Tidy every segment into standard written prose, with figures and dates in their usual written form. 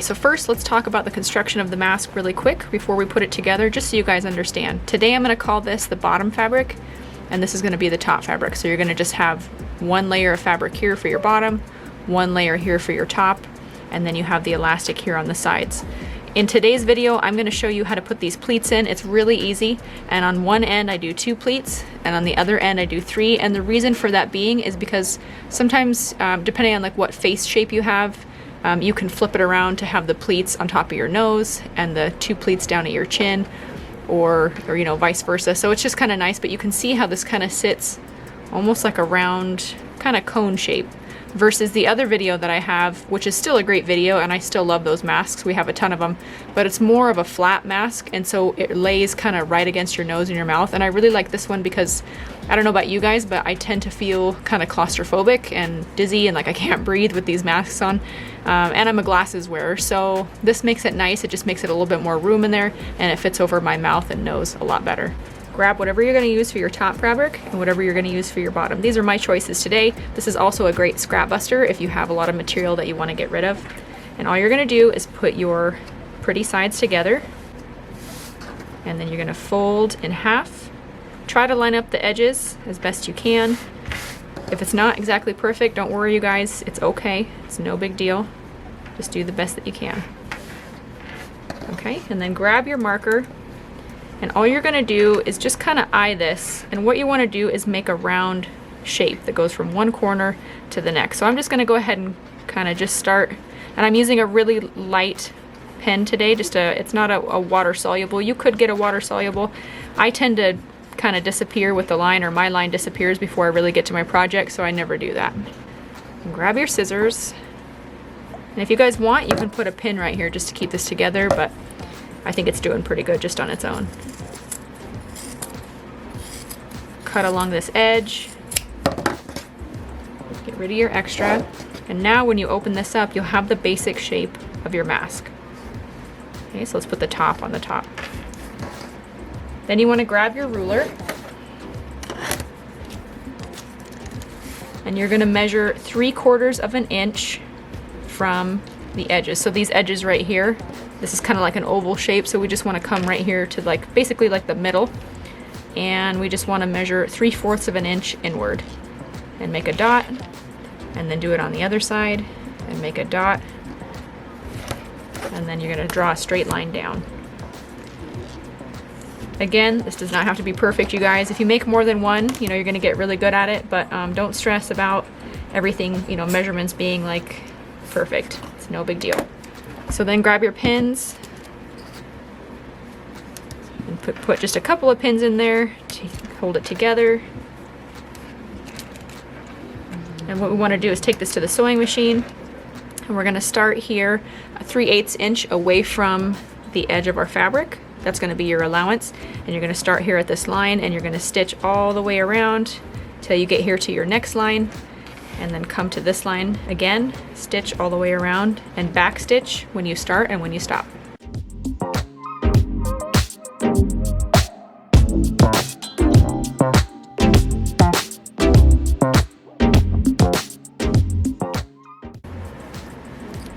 so first let's talk about the construction of the mask really quick before we put it together, just so you guys understand. Today I'm going to call this the bottom fabric, and this is going to be the top fabric. So you're going to just have one layer of fabric here for your bottom, one layer here for your top, and then you have the elastic here on the sides. In today's video, I'm going to show you how to put these pleats in. It's really easy, and on one end I do 2 pleats, and on the other end I do 3, and the reason for that being is because sometimes, depending on like what face shape you have, you can flip it around to have the pleats on top of your nose and the 2 pleats down at your chin, or you know, vice versa. So it's just kind of nice, but you can see how this kind of sits almost like a round kind of cone shape, versus the other video that I have, which is still a great video, and I still love those masks. We have a ton of them, but it's more of a flat mask, and so it lays kind of right against your nose and your mouth. And I really like this one because I don't know about you guys, but I tend to feel kind of claustrophobic and dizzy and like I can't breathe with these masks on. And I'm a glasses wearer, so this makes it nice. It just makes it a little bit more room in there, and it fits over my mouth and nose a lot better. Grab whatever you're going to use for your top fabric and whatever you're going to use for your bottom. These are my choices today. This is also a great scrap buster if you have a lot of material that you want to get rid of. And all you're going to do is put your pretty sides together, and then you're going to fold in half. Try to line up the edges as best you can. If it's not exactly perfect, don't worry you guys, it's okay. It's no big deal. Just do the best that you can. Okay, and then grab your marker. And all you're going to do is just kind of eye this, and what you want to do is make a round shape that goes from one corner to the next. So I'm just going to go ahead and kind of just start, and I'm using a really light pen today, it's not a water soluble. You could get a water soluble. I tend to kind of disappear with the line, or my line disappears before I really get to my project, so I never do that. And grab your scissors, and if you guys want, you can put a pin right here just to keep this together, but I think it's doing pretty good just on its own. Cut along this edge, get rid of your extra, and now when you open this up, you'll have the basic shape of your mask. Okay, so let's put the top on the top. Then you want to grab your ruler, and you're going to measure 3/4 of an inch from the edges. So these edges right here, this is kind of like an oval shape, so we just want to come right here to like basically like the middle, and we just want to measure 3/4 of an inch inward and make a dot, and then do it on the other side and make a dot, and then you're going to draw a straight line down. Again, this does not have to be perfect, you guys. If you make more than one, you know, you're going to get really good at it, but don't stress about everything, you know, measurements being like perfect. It's no big deal. So then grab your pins and put just a couple of pins in there to hold it together. And what we want to do is take this to the sewing machine, and we're going to start here a 3/8 inch away from the edge of our fabric. That's going to be your allowance, and you're going to start here at this line, and you're going to stitch all the way around till you get here to your next line, and then come to this line again, stitch all the way around, and back stitch when you start and when you stop.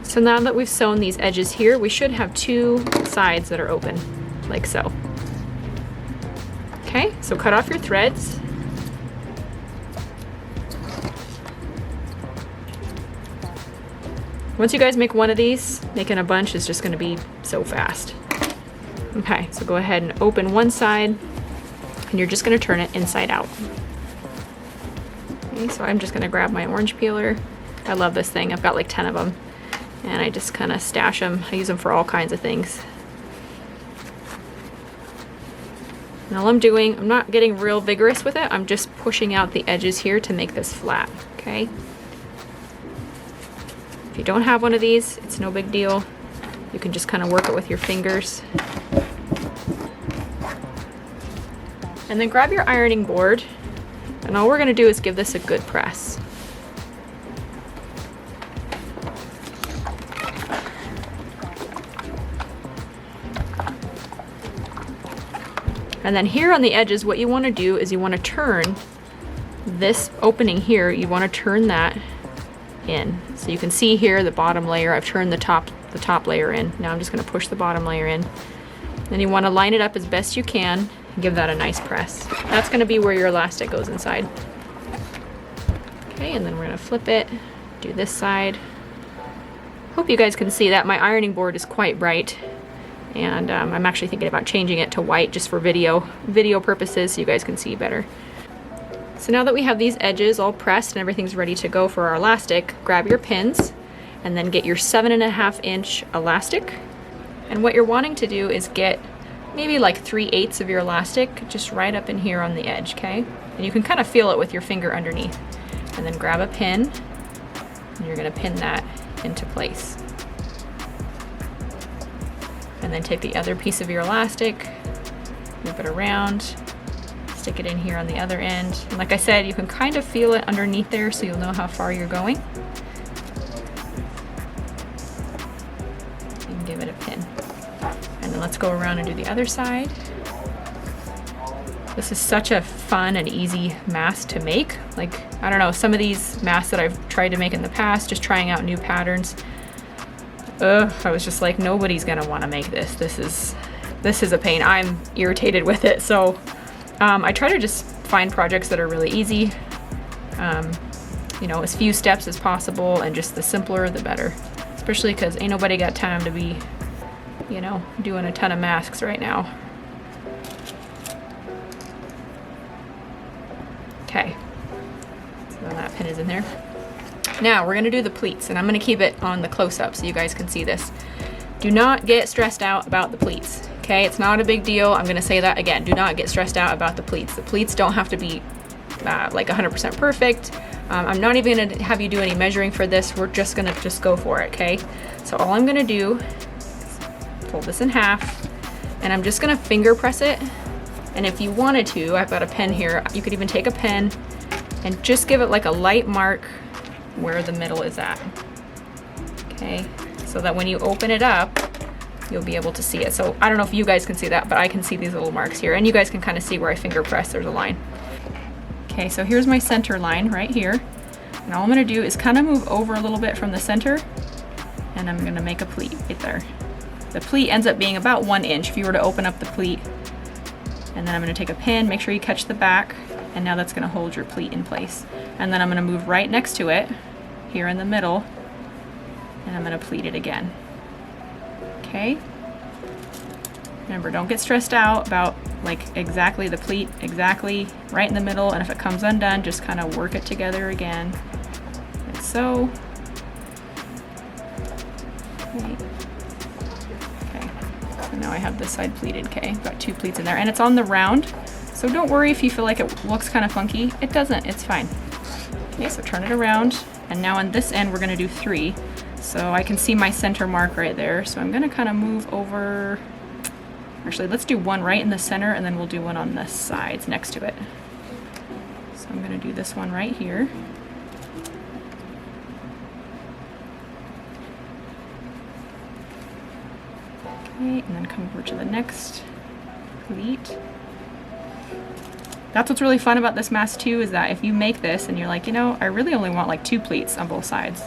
So now that we've sewn these edges here, we should have 2 sides that are open, like so. Okay, so cut off your threads. Once you guys make one of these, making a bunch is just going to be so fast. Okay, so go ahead and open one side, and you're just going to turn it inside out. Okay, so I'm just going to grab my orange peeler. I love this thing. I've got like 10 of them, and I just kind of stash them. I use them for all kinds of things. And all I'm doing, I'm not getting real vigorous with it. I'm just pushing out the edges here to make this flat, okay? If you don't have one of these, it's no big deal. You can just kind of work it with your fingers. And then grab your ironing board, and all we're going to do is give this a good press. And then here on the edges, what you want to do is you want to turn this opening here, you want to turn that in. So you can see here the bottom layer, I've turned the top the top layer in. Now I'm just gonna push the bottom layer in. Then you wanna line it up as best you can and give that a nice press. That's gonna be where your elastic goes inside. Okay, and then we're gonna flip it, do this side. Hope you guys can see that my ironing board is quite bright, and I'm actually thinking about changing it to white just for video purposes so you guys can see better. So now that we have these edges all pressed and everything's ready to go for our elastic, grab your pins and then get your 7.5 inch elastic. And what you're wanting to do is get maybe like 3/8 of your elastic just right up in here on the edge, okay? And you can kind of feel it with your finger underneath. And then grab a pin and you're gonna pin that into place. And then take the other piece of your elastic, move it around, stick it in here on the other end. And like I said, you can kind of feel it underneath there so you'll know how far you're going. And give it a pin. And then let's go around and do the other side. This is such a fun and easy mask to make. Like, I don't know, some of these masks that I've tried to make in the past, just trying out new patterns, I was just like, nobody's gonna wanna make this. This is a pain. I'm irritated with it. So I try to just find projects that are really easy, you know, as few steps as possible, and just the simpler the better, especially because ain't nobody got time to be, you know, doing a ton of masks right now. Okay, so that pin is in there. Now we're gonna do the pleats, and I'm gonna keep it on the close-up so you guys can see this. Do not get stressed out about the pleats, okay? It's not a big deal. I'm gonna say that again. Do not get stressed out about the pleats. The pleats don't have to be like 100% perfect. I'm not even gonna have you do any measuring for this. We're just gonna go for it, okay? So all I'm gonna do is fold this in half, and I'm just gonna finger press it. And if you wanted to, I've got a pen here, you could even take a pen and just give it like a light mark where the middle is at, okay? So that when you open it up, you'll be able to see it. So I don't know if you guys can see that, but I can see these little marks here, and you guys can kind of see where I finger press, there's a line. Okay, so here's my center line right here. And all I'm gonna do is kind of move over a little bit from the center, and I'm gonna make a pleat right there. The pleat ends up being about 1 inch if you were to open up the pleat. And then I'm gonna take a pin, make sure you catch the back, and now that's gonna hold your pleat in place. And then I'm gonna move right next to it, here in the middle, and I'm gonna pleat it again. Okay? Remember, don't get stressed out about like exactly the pleat, exactly right in the middle, and if it comes undone, just kind of work it together again, like so. Okay. So now I have this side pleated, okay? Got 2 pleats in there, and it's on the round, so don't worry if you feel like it looks kind of funky. It doesn't, it's fine. Okay, so turn it around, and now on this end we're gonna do 3. So I can see my center mark right there, so I'm gonna kind of move over. Actually, let's do 1 right in the center, and then we'll do 1 on the sides next to it. So I'm gonna do this one right here. Okay, and then come over to the next pleat. That's what's really fun about this mask too, is that if you make this and you're like, you know, I really only want like 2 pleats on both sides,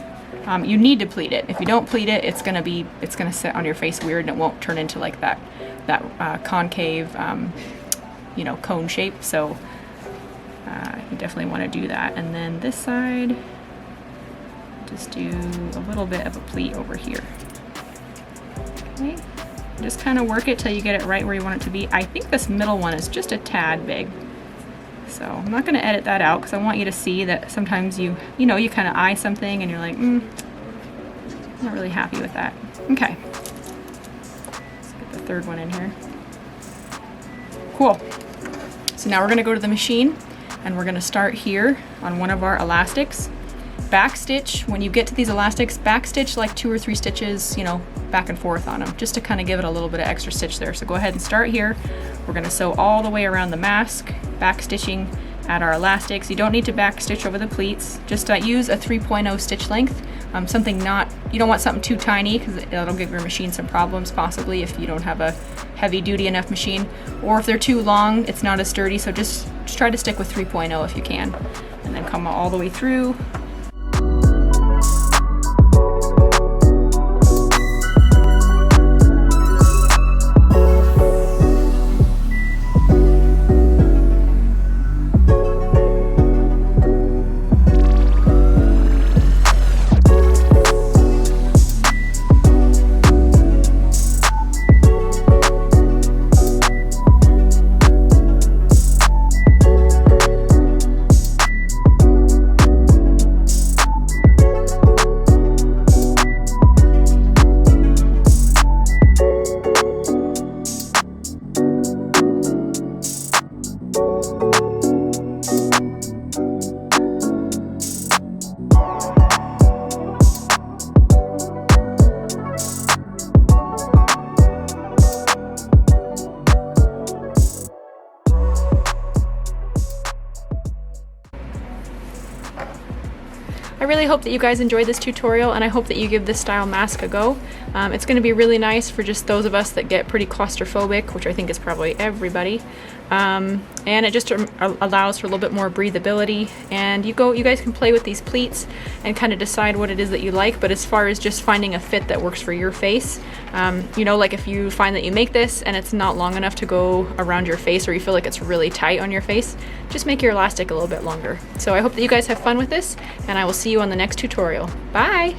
you need to pleat it. If you don't pleat it, it's gonna sit on your face weird, and it won't turn into like that concave, you know, cone shape. So you definitely want to do that. And then this side, just do a little bit of a pleat over here. Okay, just kind of work it till you get it right where you want it to be. I think this middle one is just a tad big, so I'm not going to edit that out because I want you to see that sometimes you know, you kind of eye something and you're like, not really happy with that. Okay, let's get the third one in here. Cool. So now we're going to go to the machine, and we're going to start here on one of our elastics. Back stitch, when you get to these elastics, back stitch like 2 or 3 stitches, you know, back and forth on them, just to kind of give it a little bit of extra stitch there. So go ahead and start here. We're going to sew all the way around the mask, back stitching at our elastics. You don't need to back stitch over the pleats. Just use a 3.0 stitch length. You don't want something too tiny because it'll give your machine some problems possibly if you don't have a heavy duty enough machine, or if they're too long, it's not as sturdy. So just try to stick with 3.0 if you can, and then come all the way through. I really hope that you guys enjoyed this tutorial, and I hope that you give this style mask a go. It's going to be really nice for just those of us that get pretty claustrophobic, which I think is probably everybody. And it just allows for a little bit more breathability, and you guys can play with these pleats and kind of decide what it is that you like. But as far as just finding a fit that works for your face, you know, like if you find that you make this and it's not long enough to go around your face, or you feel like it's really tight on your face, just make your elastic a little bit longer. So I hope that you guys have fun with this, and I will see you on the next tutorial. Bye!